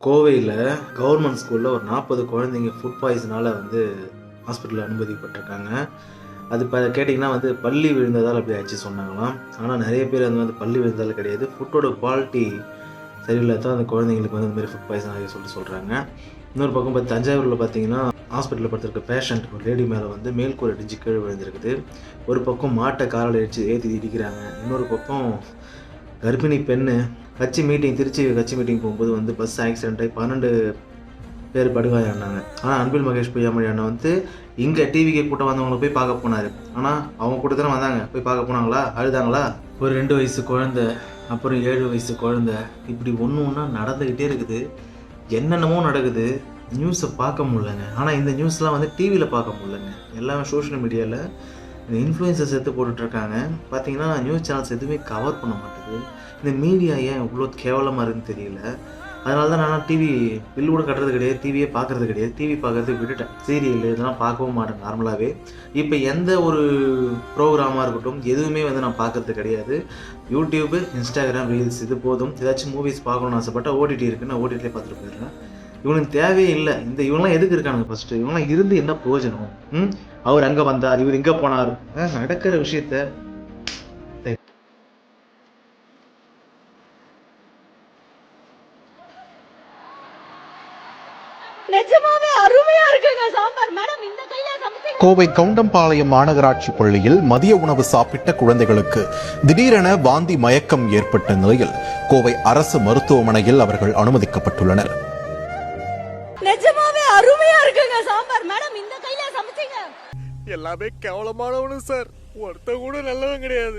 கோவையில் கவர்மெண்ட் ஸ்கூலில் ஒரு 40 குழந்தைங்க ஃபுட் பாய்சனால் ஹாஸ்பிட்டலில் அனுமதிப்பட்டிருக்காங்க. அது இப்போ கேட்டிங்கன்னா பள்ளி விழுந்ததால் அப்படி ஆச்சு சொன்னாங்களாம். ஆனால் நிறைய பேர் பள்ளி விழுந்ததால் கிடையாது, ஃபுட்டோட குவாலிட்டி சரியில்லாதான் அந்த குழந்தைங்களுக்கு இந்த மாதிரி ஃபுட் பாய்சன் ஆகி சொல்கிறாங்க. இன்னொரு பக்கம் தஞ்சாவூரில் பார்த்தீங்கன்னா ஹாஸ்பிட்டலில் படுத்திருக்க பேஷண்ட் ஒரு லேடி மேலே மேல்கூரை இடிச்சு கீழே விழுந்திருக்குது. ஒரு பக்கம் மாட்டை காரில் ஏற்றி இடிக்கிறாங்க. இன்னொரு பக்கம் கர்ப்பிணி பெண்ணு திருச்சி கட்சி மீட்டிங் போகும்போது பஸ் ஆக்சிடென்ட் ஆகி 12 பேர் படுகாயானாங்க. ஆனால் அன்பில் மகேஷ் பொய்யாமொழி அண்ணன் இங்கே டிவிக்கு கூட்டம் வந்தவங்களை போய் பார்க்க போனார். ஆனால் அவங்க கூட தானே வந்தாங்க, போய் பார்க்க போனாங்களா, அழுதாங்களா? ஒரு 2 வயசு குழந்தை, அப்புறம் 7 வயசு குழந்தை, இப்படி ஒன்றா நடந்துக்கிட்டே இருக்குது. என்னென்னமோ நடக்குது, நியூஸை பார்க்க முடியலங்க. ஆனால் இந்த நியூஸ்லாம் டிவியில் பார்க்க முடியலங்க. எல்லாமே சோஷியல் மீடியாவில் இந்த இன்ஃப்ளூயன்சர்ஸ் எடுத்து போட்டுட்ருக்காங்க. பார்த்தீங்கன்னா நியூஸ் சேனல்ஸ் எதுவுமே கவர் பண்ண மாட்டேங்குது. இந்த மீடியா ஏன் இவ்வளோ கேவலமாக இருக்குன்னு தெரியல. அதனால தான் நான் டிவி பில் கூட கட்டுறது கிடையாது, டிவியே பார்க்குறது கிடையாது. டிவி பார்க்குறது விட்டுட்டேன். சீரியல் இதெல்லாம் பார்க்கவும் மாட்டேன் நார்மலாகவே. இப்போ எந்த ஒரு ப்ரோக்ராமாக இருக்கட்டும் எதுவுமே நான் பார்க்குறது கிடையாது. யூடியூப்பு, இன்ஸ்டாகிராம், ரீல்ஸ் இது போதும். ஏதாச்சும் மூவிஸ் பார்க்கணுன்னு ஆசைப்பட்டா ஓடிடி இருக்குன்னு நான் ஓடிடிலே பார்த்துட்டு போயிடுறேன். இவனுக்கு தேவையே இல்லை. இவங்களாம் எதுக்கு இருக்கானுங்க? ஃபஸ்ட்டு இவங்களாம் இருந்து என்ன பிரயோஜனம்? அவர் அங்கே வந்தார், இவர் இங்கே போனார், நடக்கிற விஷயத்த கோவை கவுண்டம்பாளையம் மாநகராட்சி பள்ளியில் மதிய உணவு சாப்பிட்ட குழந்தைகளுக்கு திடீரென வாந்தி மயக்கம் ஏற்பட்ட நிலையில் கோவை அரசு மருத்துவமனையில் அவர்கள் அனுமதிக்கப்பட்டுள்ளனர். எல்லாமே கேவலமானவனு சார், ஒருத்த கூட நல்லவன் கிடையாது.